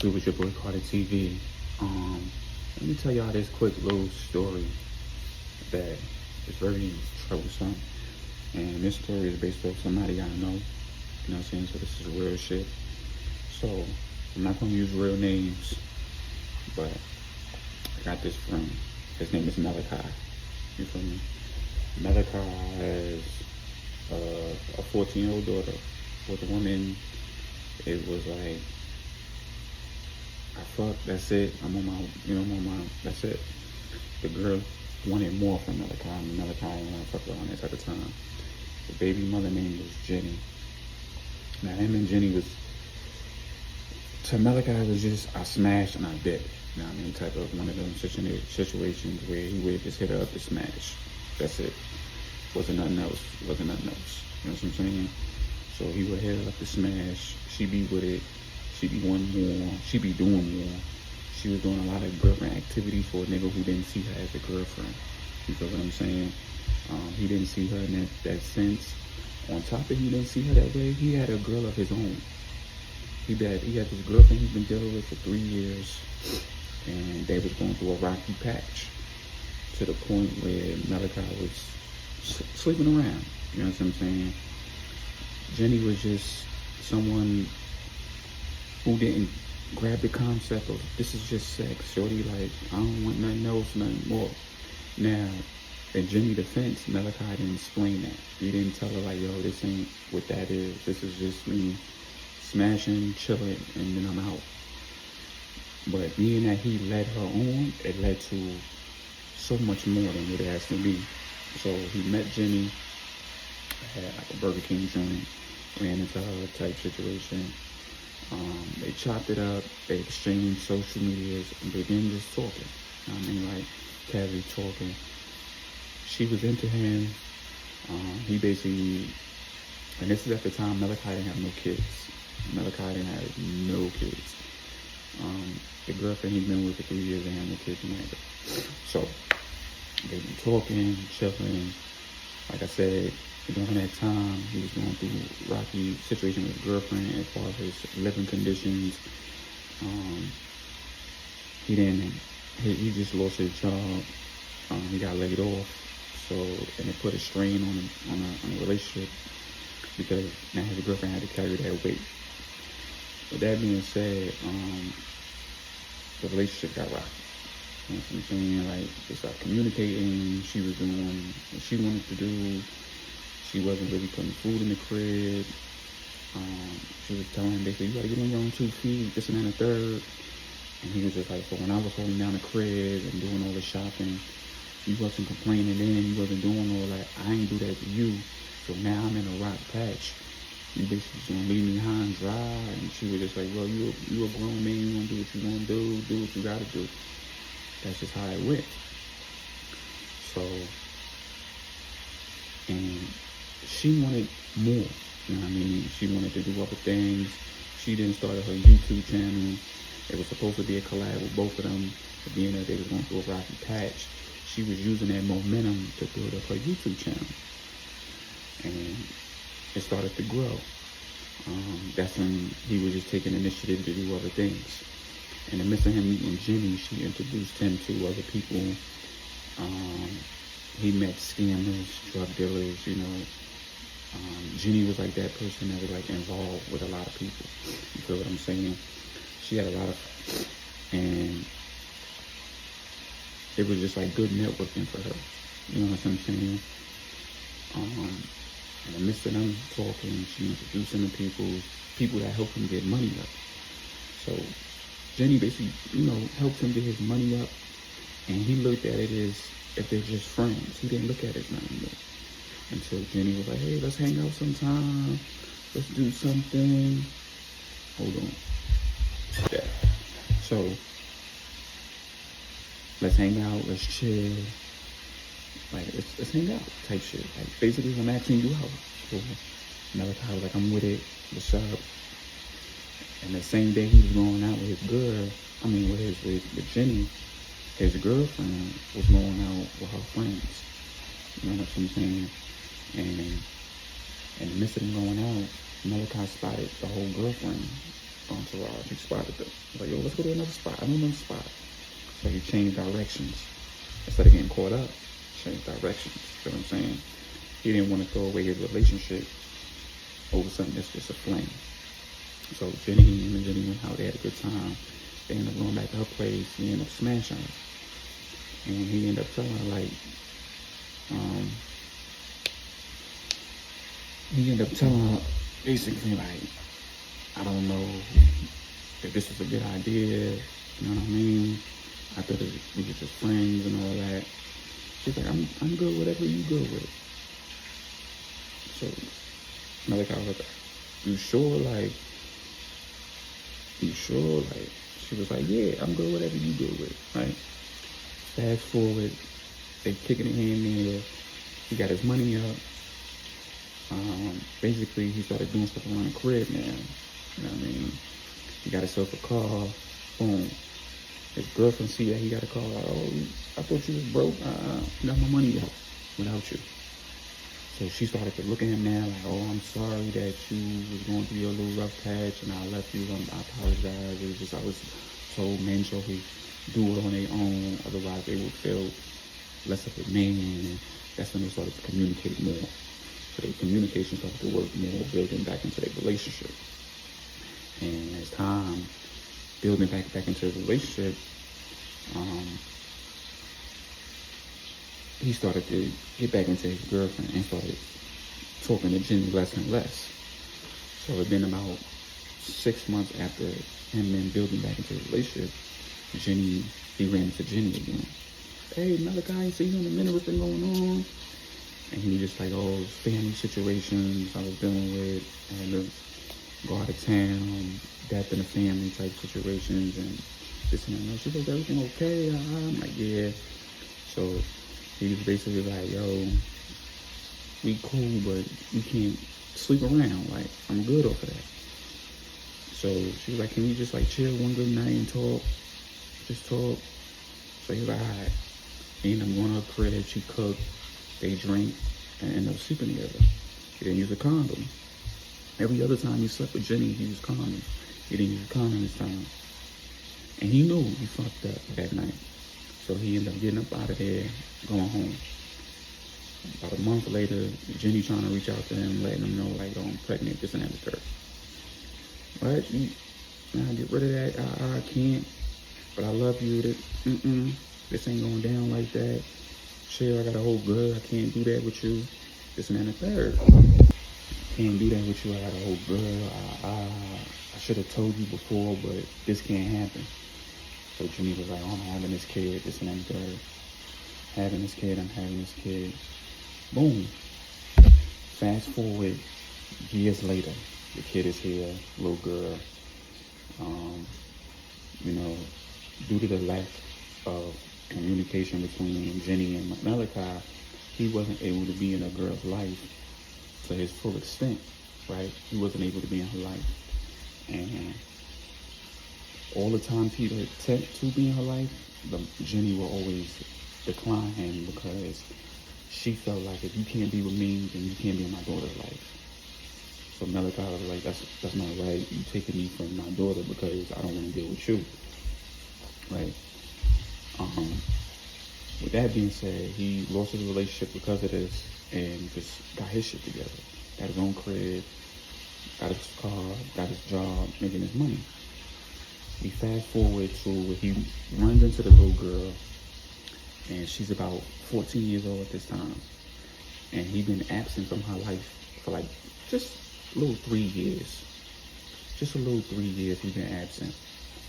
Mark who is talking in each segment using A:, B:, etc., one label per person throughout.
A: YouTube? It's your boy Carter TV. Let me tell y'all this quick little story that is very troublesome. And this story is based off somebody I know. You know what I'm saying? So this is real shit. So I'm not gonna use real names, but I got this friend. His name is Malachi. You feel me? Malachi has a 14-year-old daughter with a woman. It was like, I fucked, that's it. I'm on my, that's it. The girl wanted more from Malachi. Malachi didn't want to fuck her on this at the time. The baby mother name was Jenny. Now him and Jenny was, to Malachi it was just, I smashed and I dipped. You know what I mean? Type of one of them situations where he would just hit her up to smash. That's it. Wasn't nothing else. You know what I'm saying? So he would hit her up to smash. She be with it. She be wanting more. She be doing more. She was doing a lot of girlfriend activities for a nigga who didn't see her as a girlfriend. You feel what I'm saying? He didn't see her in that sense. On top of he didn't see her that way, he had a girl of his own. He had this girlfriend he's been dealing with for 3 years, and they was going through a rocky patch to the point where Malachi was sleeping around. You know what I'm saying? Jenny was just someone who didn't grab the concept of this is just sex. Shorty like, I don't want nothing else, nothing more. Now, in Jenny's defense, Malachi didn't explain that. He didn't tell her like, yo, this ain't what that is. This is just me smashing, chilling, and then I'm out. But being that he led her on, it led to so much more than what it has to be. So he met Jenny, had like a Burger King joint, ran into her type situation. They chopped it up, they exchanged social medias, and began just talking. You know what I mean? Like, casually talking. She was into him. He basically, and this is at the time Malachi didn't have no kids. Malachi didn't have no kids. The girlfriend he'd been with for 3 years didn't have no kids neither. So, they been talking, chilling. Like I said, during that time, he was going through a rocky situation with his girlfriend as far as his living conditions. He just lost his job. He got laid off. So, and it put a strain on a relationship because now his girlfriend had to carry that weight. With that being said, the relationship got rocky. You know what I'm saying? Like, they started communicating. She was doing what she wanted to do. She wasn't really putting food in the crib. She was telling him basically, you gotta get on your own 2 feet, this and that and the third. And he was just like, so when I was holding down the crib and doing all the shopping, you wasn't complaining then, you wasn't doing all that. I ain't do that to you. So now I'm in a rock patch. You basically just gonna leave me high and dry. And she was just like, well, you a grown man, you wanna do what you wanna do what you gotta do. That's just how it went. So, and she wanted more, you know what I mean? She wanted to do other things. She then started her YouTube channel. It was supposed to be a collab with both of them, but being that they was going through a rocky patch, she was using that momentum to build up her YouTube channel. And it started to grow. That's when he was just taking initiative to do other things. In the midst of him meeting Jenny, she introduced him to other people. He met scammers, drug dealers, you know. Jenny was like that person that was like involved with a lot of people. You feel what I'm saying? She had a lot of, and it was just like good networking for her. You know what I'm saying? In the midst of them talking, she introduced him to people that helped him get money up. So Jenny basically, you know, helped him get his money up, and he looked at it as if they're just friends. He didn't look at it nothing more. Until Jenny was like, hey, let's hang out sometime. Let's do something. Hold on. Yeah. So, let's hang out, let's chill. Like, let's hang out type shit. Like, basically, I'm asking you out. So, Malachi was like, I'm with it. What's up? And the same day he was going out with his girl, with Jenny, his girlfriend was going out with her friends. You know what I'm saying? And in the midst of them going out, Malachi spotted the whole girlfriend entourage. He spotted them. Like, yo, let's go to another spot. I know another spot. So he changed directions. Instead of getting caught up, changed directions. You know what I'm saying? He didn't want to throw away his relationship over something that's just a flame. So him and Jenny went out, they had a good time. They ended up going back to her place. He ended up smashing her. And he ended up telling her, like, he ended up telling her, basically, like, I don't know if this is a good idea, you know what I mean? I thought we were just friends and all that. She's like, I'm good, whatever you good with. So, another guy was like, you sure? Like, she was like, yeah, I'm good, whatever you good with, right? Fast forward, they kicking it in there. He got his money up. Basically, he started doing stuff around the crib now. You know what I mean? He got himself a car. Boom. His girlfriend see that he got a car. Like, oh, I thought you was broke. Got my money out without you. So she started to look at him now like, oh, I'm sorry that you was going through your little rough patch and I left you. I apologize. It was just, I was told men should do it on their own. Otherwise, they would feel less of a man. And that's when they started to communicate more. So their communication started to work more, building back into their relationship. And as time building back into the relationship, he started to get back into his girlfriend and started talking to Jenny less and less. So it been about 6 months after him and building back into the relationship, he ran into Jenny again. Hey, Malachi, I ain't seen you in a minute, what's been going on? And he just like, oh, family situations I was dealing with. I had to go out of town, death in the family type situations, and this and that. She was, everything okay? I'm like, yeah. So he was basically like, yo, we cool, but we can't sleep around. Like, I'm good off of that. So she was like, can we just like chill one good night and talk? Just talk. So he was like, all right. He ended up going to her crib, she cooked, they drank, and ended up sleeping together. He didn't use a condom. Every other time he slept with Jenny, he used condom. He didn't use a condom this time. And he knew he fucked up that night. So he ended up getting up out of there, going home. About a month later, Jenny trying to reach out to him, letting him know, like, oh, I'm pregnant, this and that, the third. Right? Nah, get rid of that. I can't. But I love you. This ain't going down like that. Chill, I got a whole girl. I can't do that with you. This and that, the third. Can't do that with you. I got a whole girl. I should have told you before, but this can't happen. So Jenny was like, oh, I'm having this kid, this and that, the third. I'm having this kid. Boom. Fast forward years later, the kid is here, little girl. Due to the lack of communication between Jenny and Malachi, he wasn't able to be in a girl's life to his full extent, right? He wasn't able to be in her life. And all the times he would attempt to be in her life, Jenny will always decline him because she felt like, if you can't be with me, then you can't be in my daughter's life. So Malachi was like, that's not right. You taking me from my daughter because I don't want to deal with you, right? With that being said, he lost his relationship because of this and just got his shit together. Got his own crib, got his car, got his job, making his money. We fast forward to where he runs into the little girl, and she's about 14 years old at this time. And he's been absent from her life for like just a little 3 years. Just a little 3 years he's been absent.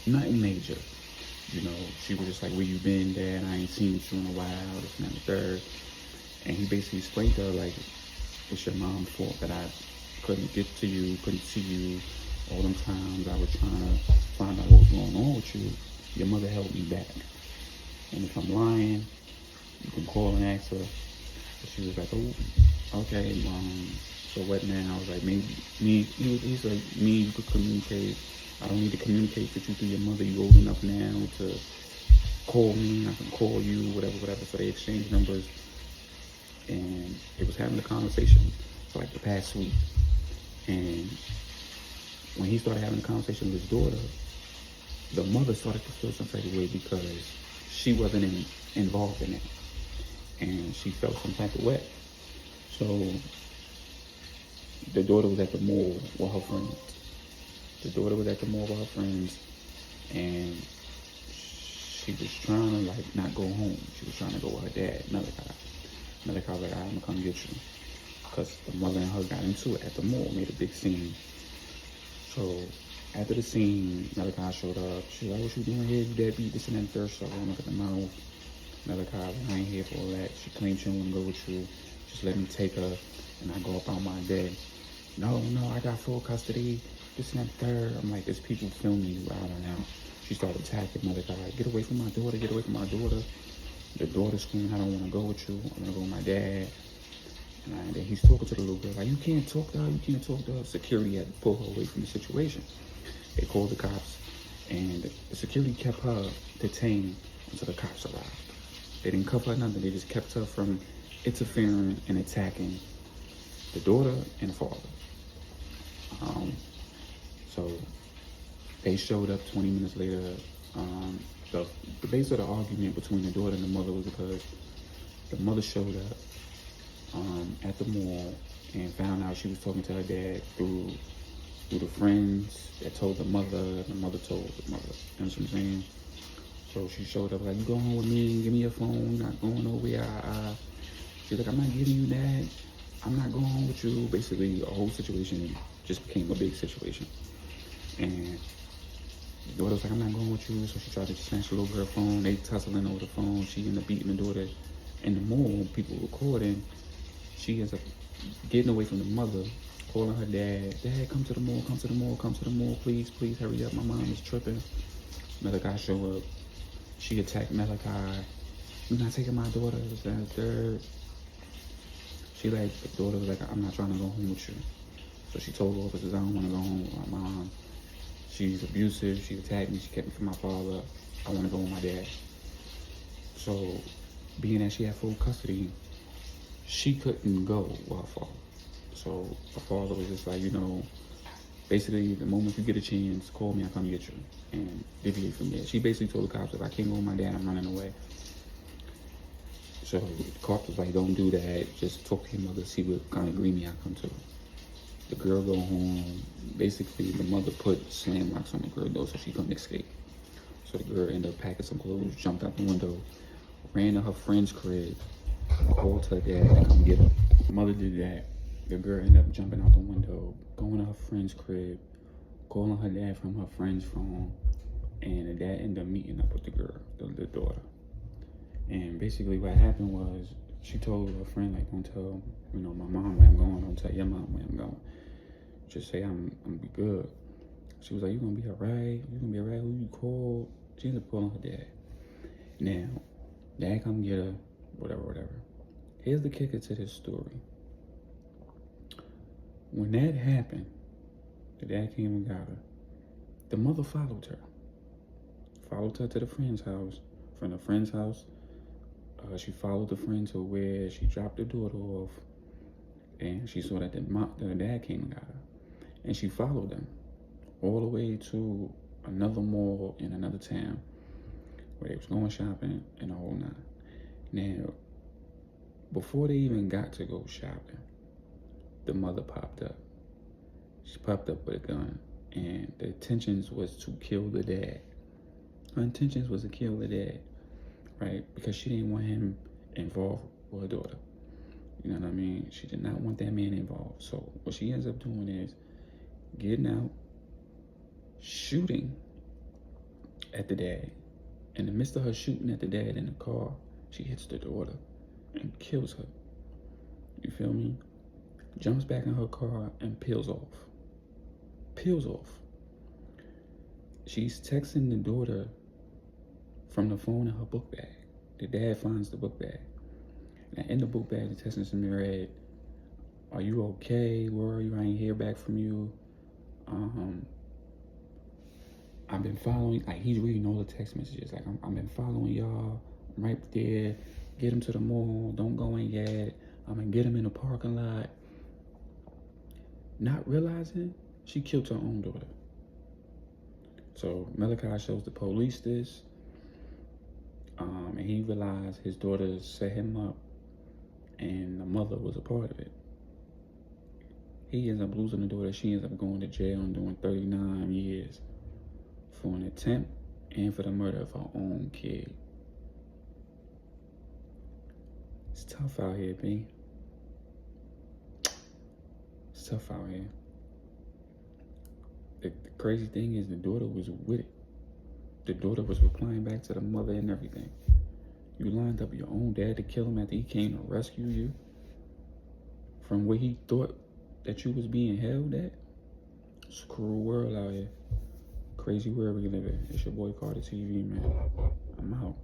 A: Nothing major. You know, she was just like, where you been, Dad? I ain't seen you in a while, this and that and the third. And he basically explained to her, like, it's your mom's fault that I couldn't get to you, couldn't see you. All them times I was trying to find out what was going on with you, your mother held me back. And if I'm lying, you can call and ask her. So she was like, oh, okay, so what now? I was like, he's like, you could communicate. I don't need to communicate with you through your mother. You old enough now to call me. I can call you, whatever. So they exchanged numbers. And it was having a conversation for like the past week. And when he started having a conversation with his daughter, the mother started to feel some type of way because she wasn't involved in it, and she felt some type of way. So the daughter was at the mall with her friends. The daughter was at the mall with her friends, and she was trying to like not go home. She was trying to go with her dad, Malachi. Malachi was like, I'm gonna come get you. Because the mother and her got into it at the mall, made a big scene. So after the scene, Malachi showed up. She was like, what you doing here? You deadbeat, this and that, third. So I look at the mouth. Malachi, I ain't here for all that. She claims she don't want to go with you. Just let me take her and I go about my day. No, I got full custody. This and that, third. I'm like, there's people filming you out and out. She started attacking Malachi. Get away from my daughter, get away from my daughter. The daughter screaming, I don't want to go with you. I want to go with my dad. And then he's talking to the little girl, like, you can't talk to her, you can't talk to her. Security had to pull her away from the situation. They called the cops, and the security kept her detained until the cops arrived. They didn't cuff her nothing, they just kept her from interfering and attacking the daughter and the father. So they showed up 20 minutes later. The base of the argument between the daughter and the mother was because the mother showed up at the mall and found out she was talking to her dad through the friends that told the mother told the mother. You know what I'm saying? So she showed up like, you go home with me, give me your phone, you're not going nowhere. She's like, I'm not giving you that. I'm not going home with you. Basically, the whole situation just became a big situation. And the daughter was like, I'm not going with you. So she tried to snatch the little girl phone. They tussling over the phone. She ended up beating the daughter in the mall. People recording. She ends up getting away from the mother, calling her dad. Dad, come to the mall, come to the mall, come to the mall. Please, please hurry up. My mom is tripping. Malachi show up. She attacked Malachi. You're not taking my daughter. That third. She like, the daughter was like, I'm not trying to go home with you. So she told the officers, I don't want to go home with my mom. She's abusive. She attacked me. She kept me from my father. I want to go with my dad. So being that she had full custody, she couldn't go with her father. So her father was just like, basically the moment you get a chance, call me, I'll come get you. And deviate from there. She basically told the cops, if I can't go with my dad, I'm running away. So the cop was like, don't do that. Just talk to your mother, see what kind of agreement I come to. The girl go home. Basically, the mother put slam locks on the girl door so she couldn't escape. So the girl ended up packing some clothes, jumped out the window, ran to her friend's crib, called her dad to come get her. The mother did that. The girl ended up jumping out the window, going to her friend's crib, calling her dad from her friend's phone, and the dad ended up meeting up with the girl, the daughter. And basically what happened was she told her friend, like, don't tell, my mom where I'm going. Don't tell your mom where I'm going. Just say I'm gonna be good. She was like, you gonna be all right? You gonna be all right? Who you called? She ended up calling her dad. Now, dad come get her, whatever. Here's the kicker to this story. When that happened, the dad came and got her. The mother followed her. Followed her to the friend's house. From the friend's house, she followed the friend to where she dropped the daughter off, and she saw that the dad came and got her, and she followed them all the way to another mall in another town where they was going shopping and the whole nine. Now, before they even got to go shopping, the mother popped up. She popped up with a gun, and the intentions was to kill the dad. Her intentions was to kill the dad. Right? Because she didn't want him involved with her daughter. You know what I mean? She did not want that man involved. So what she ends up doing is getting out, shooting at the dad. In the midst of her shooting at the dad in the car, she hits the daughter and kills her. You feel me? Jumps back in her car and peels off. She's texting the daughter from the phone in her book bag. The dad finds the book bag. Now in the book bag, the text message read, are you okay? Where are you? I ain't hear back from you. I've been following, like he's reading all the text messages. Like I've been following y'all. I'm right there. Get him to the mall. Don't go in yet. I'm gonna get him in the parking lot. Not realizing She killed her own daughter. So Malachi shows the police this, and he realized his daughter set him up, and the mother was a part of it. He ends up losing the daughter. She ends up going to jail and doing 39 years for an attempt and for the murder of her own kid. It's tough out here, B. It's tough out here. The crazy thing is the daughter was with it. The daughter was replying back to the mother and everything. You lined up your own dad to kill him after he came to rescue you from where he thought that you was being held at. It's a cruel world out here. Crazy world we live in. It's your boy Carter TV, man. I'm out.